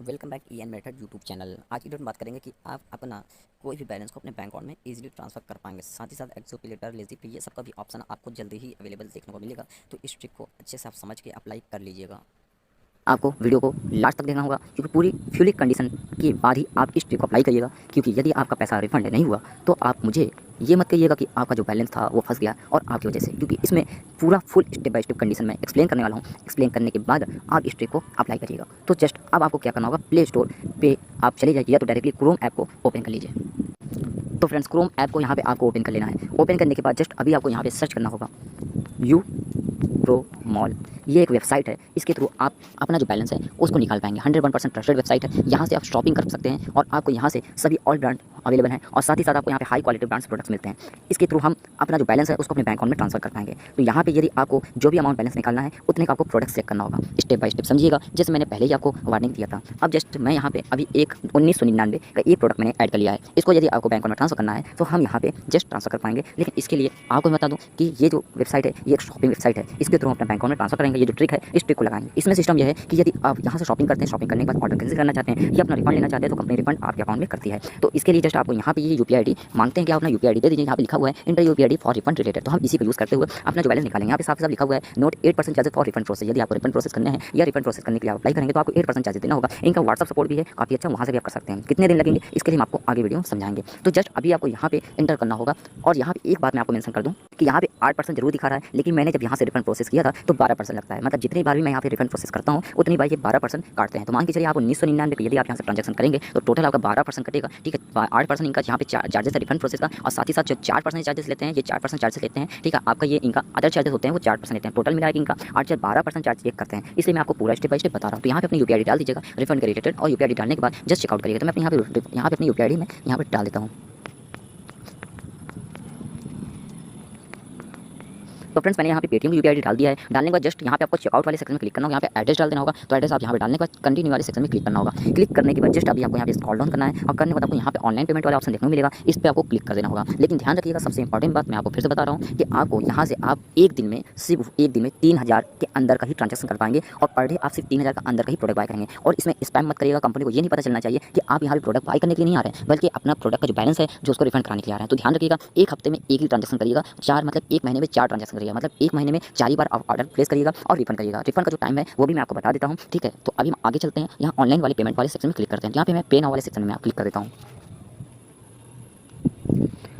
Welcome back E N method YouTube channel. आज की video में बात करेंगे कि आप अपना कोई भी बैलेंस को अपने बैंक अकाउंट में इजीली ट्रांसफर कर पाएंगे। साथ ही साथ एक्सो पे लेटर, लेजी पे, ये सबका भी ऑप्शन आपको जल्दी ही अवेलेबल देखने को मिलेगा। तो इस ट्रिक को अच्छे से आप समझ के अप्लाई कर लीजिएगा। आपको वीडियो को लास्ट तक देखना होगा क्योंकि पूरी फ्यूली कंडीशन के बाद ही आप इस ट्रिक को अप्लाई करिएगा। क्योंकि यदि आपका पैसा रिफंड नहीं हुआ तो आप मुझे ये मत कहिएगा कि आपका जो बैलेंस था वो फंस गया और आपकी वजह से, क्योंकि इसमें पूरा full step by step condition में एक्सप्लेन करने वाला हूँ। एक्सप्लेन करने के बाद आप इस ट्रिक को अप्लाई करिएगा। तो जस्ट अब आपको क्या करना होगा, प्ले स्टोर पे आप चले जाइए या तो डायरेक्टली क्रोम ऐप को ओपन कर लीजिए। तो फ्रेंड्स, क्रोम ऐप को यहाँ पे आपको ओपन कर लेना है। ओपन करने के बाद जस्ट अभी आपको यहाँ पे सर्च करना होगा यू प्रो मॉल। ये एक वेबसाइट है, इसके थ्रू आप अपना जो बैलेंस है उसको निकाल पाएंगे। 100% ट्रस्टेड वेबसाइट है। यहाँ से आप शॉपिंग कर सकते हैं और आपको यहाँ से सभी ऑल ब्रांड अवेलेबल हैं और साथ ही साथ आपको यहाँ पे हाई क्वालिटी ब्रांड्स प्रोडक्ट्स मिलते हैं। इसके थ्रू हम अपना जो बैलेंस है उसको अपने बैंक अकाउंट में ट्रांसफर कर पाएंगे। तो यहाँ पे यदि आपको जो भी अमाउंट बैलेंस निकालना है उतने का आपको प्रोडक्ट चेक करना होगा। स्टेप बाय स्टेप समझिएगा, जैसे मैंने पहले ही आपको वार्निंग दिया था। अब जस्ट मैं यहाँ पे अभी एक 1999 का एक प्रोडक्ट मैंने ऐड कर लिया है। इसको यदि आपको बैंक अकाउंट में ट्रांसफर करना है तो हम यहाँ पे जस्ट ट्रांसफर कर पाएंगे। लेकिन इसके लिए आपको मैं बता दूँ कि ये जो वेबसाइट है ये एक शॉपिंग वेबसाइट है। इसके थ्रू अपने बैंक अकाउंट में ट्रांसफर करेंगे। ये जो ट्रिक है इस ट्रिक को लगाएंगे। इसमें सिस्टम यह है कि यदि आप यहाँ से शॉपिंग करते हैं, शॉपिंग करने के बाद ऑर्डर कैंसिल करना चाहते हैं या अपना रिफंड लेना चाहते हैं तो कंपनी रिफंड आपके अकाउंट में करती है। तो इसके लिए जस्ट आपको यहाँ पे ये यूपीआई आईडी मांगते हैं कि आप अपना यूपीआई आईडी दे दीजिए। यहाँ पे लिखा हुआ है inter UPI ID for refund related. तो हम इसी को यूज़ करते हुए अपना जो बैलेंस निकालेंगे। यहाँ पे साफ साफ लिखा हुआ है note 8% charges for refund process. यदि आपको रिफंड प्रोसेस करने हैं या रिफंड प्रोसेस करने के लिए अप्लाई करेंगे तो आपको 8% चार्जेस देना होगा। इनका व्हाट्सअप सपोर्ट भी है काफ़ी अच्छा, वहाँ से भी आप कर सकते हैं। कितने दिन लगेंगे इसके लिए हम आपको आगे वीडियो समझाएंगे। तो जस्ट अभी आपको यहाँ पे इंटर करना होगा। और यहाँ पे एक बात मैं आपको मेंशन कर दूँ कि यहाँ पे 8% जरूर दिखा रहा है, लेकिन मैंने जब यहाँ से रिफंड प्रोसेस किया था तो 12% लगता है। मतलब जितनी बार भी मैं यहाँ पे रिफंड प्रोसेस करता हूँ उतनी बार ये 12% काटते हैं। तो मान के चलिए आप 1999 यदि आप यहाँ से ट्रांजैक्शन करेंगे तो टोटल आपका 12% कटेगा। ठीक है, 8% इनका यहाँ पे चार्जेस है रिफंड प्रोसेस का, और साथ ही साथ जो 4% चार्जेस लेते हैं ये 4% चार्जेस लेते हैं। ठीक है, आपका ये इनका अदर चार्जेस होते हैं वो 4% लेते हैं। टोटल मिला के इनका 8 से 12% चार्ज चेक करते हैं। इसलिए मैं आपको पूरा स्टेप बाय स्टेप बता रहा हूँ। तो यहाँ पे अपनी यूपीआई डाल दीजिएगा रिफंड के रिलेटेड, और यूपीआई डालने के बाद जस्ट चेकआउट करिएगा। तो मैं अपने यहाँ पे अपनी यूपीआई में यहाँ पे डाल देता हूँ। तो फ्रेंड्स, मैंने यहाँ पे पेटीएम की यूपीआई डाल दिया है। डालने के बाद जस्ट यहाँ पे आपको चेकआउट वाले सेक्शन में क्लिक करना होगा। यहाँ पे एड्रेस डाल देना होगा। तो एड्रेस आप यहाँ पे डालने के बाद कंटिन्यू वाले सेक्शन में क्लिक करना होगा। क्लिक करने के बाद जस्ट अभी आपको यहाँ पे स्क्रॉल डाउन करना है और करने के बाद आपको यहाँ पे ऑनलाइन पेमेंट वाला ऑप्शन देखने को मिलेगा। इस पर आपको क्लिक कर देना होगा। लेकिन ध्यान रखिएगा, सबसे इंपॉर्टेंट बात मैं आपको फिर से बता रहा हूँ कि आपको यहाँ से आप एक दिन में सिर्फ एक दिन में 3000 के अंदर का ही ट्रांजेक्शन कर पाएंगे और पर डे आप सिर्फ 3000 का अंदर का ही प्रोडक्ट बाय करेंगे। और इसमें स्पैम मत करिएगा। कंपनी को ये नहीं पता चलना चाहिए कि आप यहाँ पे प्रोडक्ट बाय करने के लिए नहीं आ रहे हैं, बल्कि अपना प्रोडक्ट का जो बैलेंस है जो उसको रिफंड कराने के लिए आ रहे हैं। तो ध्यान रखिएगा, एक हफ्ते में एक ही ट्रांजेक्शन करिएगा। एक महीने में 4 ट्रांजेक्शन करिएगा। मतलब एक महीने में 4 ही बार आप ऑर्डर प्लेस करिएगा और रिफंड करिएगा। रिफंड का जो टाइम है वो भी मैं आपको बता देता हूँ। ठीक है, तो अभी हम आगे चलते हैं। यहाँ ऑनलाइन वाले पेमेंट वाले सेक्शन में क्लिक करते हैं। यहाँ पे मैं पे नाउ वाले सेक्शन में क्लिक कर देता हूँ।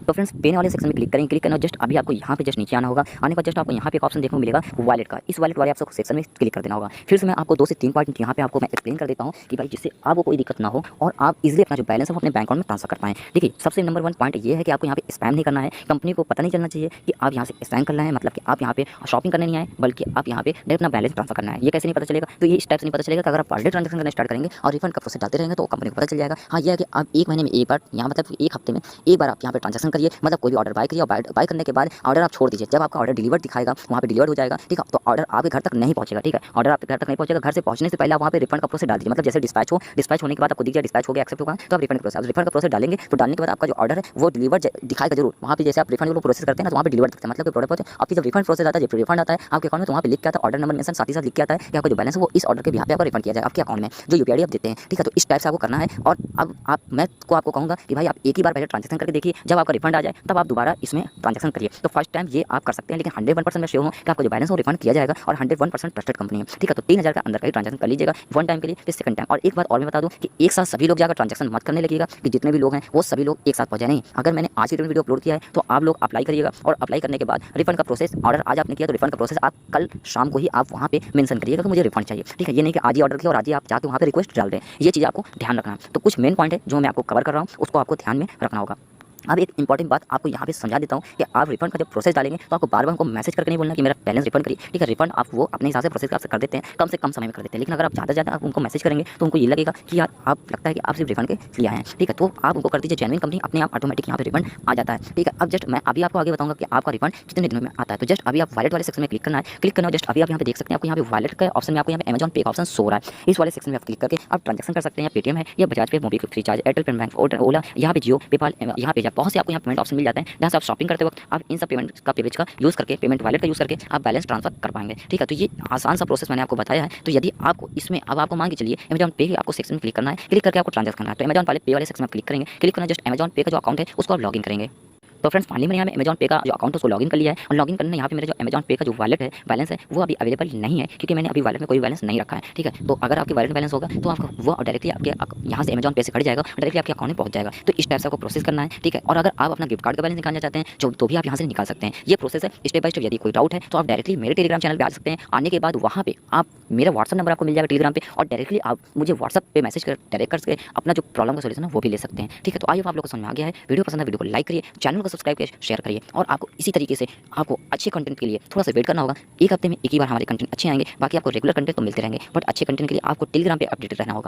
तो फ्रेंड्स, पेन वाले सेक्शन में क्लिक करेंगे। क्लिक करना जस्ट अभी आपको यहाँ पे जस्ट नीचे आना होगा। आने पर जस्ट आपको यहाँ पे एक ऑप्शन देखने को मिलेगा वॉलेट का। इस वॉलेट वाले आपको सेक्शन में क्लिक कर देना होगा। फिर से मैं आपको 2 से 3 पॉइंट यहाँ पे आपको मैं एक्सप्लेन कर देता हूँ कि भाई जिससे आपको कोई दिक्कत ना हो और आप इजीली अपना जो बैलेंस है वो अपने बैंक अकाउंट में ट्रांसफर कर पाएं। ठीक है, सबसे नंबर 1 पॉइंट ये है कि आपको यहाँ पे स्पैम नहीं करना है। कंपनी को पता नहीं चलना चाहिए कि आप यहाँ से स्पैम करना है, मतलब कि आप यहाँ पे शॉपिंग करने नहीं आए, बल्कि आप यहाँ पे अपना बैलेंस ट्रांसफर करना है। ये कैसे नहीं पता चलेगा? तो ये इस टाइप से नहीं पता चलेगा कि अगर आप पर डे ट्रांजेक्शन करना स्टार्ट करेंगे और रिफंड का प्रोसेस डालते रहेंगे तो कंपनी को पता चल जाएगा। हाँ, ये है कि आप एक महीने में एक बार, यहाँ मतलब एक हफ्ते में एक बार आप यहाँ पे ट्रांजेक्शन करिए। मतलब कोई भी ऑर्डर बाय करिए और बाय करने के बाद ऑर्डर आप छोड़ दीजिए। जब आपका ऑर्डर डिलीवर दिखाएगा वहाँ पे डिलीवर हो जाएगा। ठीक है, तो ऑर्डर आपके घर तक नहीं पहुंचेगा। ठीक है, ऑर्डर आपके घर तक नहीं पहुंचेगा। घर से पहुंचने से पहले आप वहाँ पे रिफंड का प्रोसेस डाल दीजिए। मतलब जैसे डिस्पैच होने के बाद आपको दिख जाए डिस्पैच हो गया, एक्सेप्ट होगा, तो आप रिफंड का प्रोसेस डालेंगे। तो डालने के बाद आपका जो ऑर्डर है वो डिलीवर दिखाएगा जरूर। वहाँ पे जैसे आप रिफंड को प्रोसेस करते हैं ना तो वहाँ पे डिलीवर दिखता है, मतलब कि प्रोडक्ट पहुंचे। आपकी जब रिफंड प्रोसेस आता है, जब रिफंड आता है आपके अकाउंट में, तो वहाँ पे लिख के आता है ऑर्डर नंबर मेंशन, साथ ही साथ लिख के आता है कि आपका जो बैलेंस है वो इस ऑर्डर के बिहाफ पे आपको रिफंड किया जाएगा आपके अकाउंट में, जो यूपीआई आप देते हैं। ठीक है, तो इस टाइप से आपको करना है। और अब मैं आपको कहूँगा कि भाई आप एक ही बार पहले ट्रांजेक्शन करके देखिए। जब आपका रिफंड आ जाए तब आप दोबारा इसमें ट्रांजेक्शन करिए। तो फर्स्ट टाइम ये आप कर सकते हैं, लेकिन 101% मैं श्योर हूँ कि आपको जो बैलेंस है वो रिफंड किया जाएगा और 101% ट्रस्टेड कंपनी है। ठीक है, तो 3000 का अंदर का ही ट्रांजेक्शन कर लीजिएगा 1 टाइम के लिए, फिर सेकंड टाइम। और एक बात और मैं बता दूं कि एक साथ सभी लोग जाकर ट्रांजेक्शन मत करने लगिएगा कि जितने भी लोग हैं वो सभी लोग एक साथ पहुंचे नहीं। अगर मैंने आज ही वीडियो अपलोड किया है तो आप लोग अप्लाई करिएगा, और अप्लाई करने के बाद रिफंड का प्रोसेस, ऑर्डर आज आपने किया तो रिफंड का प्रोसेस आप कल शाम को ही आप वहाँ पे मेंशन करिएगा कि मुझे रिफंड चाहिए। ठीक है, ये नहीं कि आज ही ऑर्डर किया और आज ही आप जाकर वहाँ पे रिक्वेस्ट डाल दें। ये चीज़ आपको ध्यान रखना है। तो कुछ मेन पॉइंट है जो मैं आपको कवर कर रहा हूँ, उसको आपको ध्यान में रखना होगा। अब एक इंपॉर्टेंट बात आपको यहाँ पे समझा देता हूँ कि आप रिफंड का जब प्रोसेस डालेंगे तो आपको बार बार उनको मैसेज करके नहीं बोलना कि मेरा बैलेंस रिफंड करिए। ठीक है, रिफंड आप वो अपने हिसाब से प्रोसेस कर देते हैं, कम से कम समय में कर देते हैं। लेकिन अगर आप ज़्यादा आप उनको मैसेज करेंगे तो उनको ये लगेगा कि यार आप लगता है कि आप सिर्फ रिफंड के लिए आए हैं। ठीक है, तो आप उनको कर दीजिए जेन्युइन कंपनी, अपने आप ऑटोमेटिक यहाँ पे रिफंड आ जाता है। ठीक है, अब जस्ट मैं अभी आपको आगे बताऊँगा कि आपका रिफंड कितने दिनों में आता है। तो जस्ट अभी आप वॉलेट वाले सेक्शन में क्लिक करना है। क्लिक करना जस्ट अभी आप यहाँ पे देख सकते हैं, आपको यहाँ पे वॉलेट का ऑप्शन में आपको यहाँ पे अमेजॉन पे का ऑप्शन शो रहा है। इस वाले सेक्शन में आप क्लिक करके आप ट्रांजेक्शन कर सकते हैं। पेटीएम है या Bajaj pay, MobiKwik, Freecharge, Airtel payment bank, Ola, यहाँ पे जियो, पेपाल, यहाँ पे बहुत से आपको यहाँ पेमेंट ऑप्शन मिल जाते हैं, जहाँ से आप शॉपिंग करते वक्त आप इन सब पेमेंट का प्रिविलेज का यूज़ करके, पेमेंट वॉलेट का यूज़ करके आप बैलेंस ट्रांसफर कर पाएंगे। ठीक है, तो ये आसान सा प्रोसेस मैंने आपको बताया है। तो यदि आपको इसमें अब आपको मान के चलिए अमेजॉन पे आपको सेक्शन में क्लिक करना है, क्लिक करके आपको ट्रांजेक्शन करना है, तो अमेजॉन वाले पे वाले सेक्शन में क्लिक करेंगे, क्लिक करना जस्ट अमेजॉन पे का जो अकाउंट है उसको आप लॉगिन करेंगे। तो फ्रेंड्स फाइनली मैंने यहाँ में अमेजॉन पे का जो अकाउंट है उसको लॉगिन कर लिया है, और लॉगिन करने यहाँ पे मेरे जो अमेजॉन पे का जो वॉलेट है बैलेंस है वो अभी अवेलेबल नहीं है, क्योंकि मैंने अभी वॉलेट में कोई बैलेंस नहीं रखा है। ठीक है, तो अगर आपके वॉलेट बैलेंस होगा तो आपका वो डायरेक्टली आपके यहाँ से अमेजॉन पे से कट जाएगा, डायरेक्टली आपके अकाउंट में पहुंच जाएगा। तो इस टाइप से आपको प्रोसेस करना है। ठीक है, और अगर आप अपना गिफ्ट कार्ड का बैलेंस निकालना चाहते हैं तो भी आप यहाँ से निकाल सकते हैं। ये प्रोसेस है स्टेप बाय स्टेप। यदि कोई डाउट है तो आप डायरेक्टली मेरे टेलीग्राम चैनल पे आ सकते हैं। आने के बाद वहाँ पे आप मेरा व्हाट्सअप नंबर आपको मिल जाएगा टेलीग्राम पे, और डायरेक्टली आप मुझे व्हाट्सअप पे मैसेज कर डायरेक्ट करके अपना जो प्रॉब्लम का सोल्यूशन है वो भी ले सकते हैं। ठीक है, तो आइए आप लोगों को समझ में आ गया है। वीडियो पसंद है वीडियो को लाइक करिए, चैनल को सब्सक्राइब करिए, शेयर करिए, और आपको इसी तरीके से आपको अच्छे कंटेंट के लिए थोड़ा सा वेट करना होगा। एक हफ्ते में एक ही बार हमारे कंटेंट अच्छे आएंगे, बाकी आपको रेगुलर कंटेंट तो मिलते रहेंगे, बट अच्छे कंटेंट के लिए आपको टेलीग्राम पे अपडेटेड रहना होगा।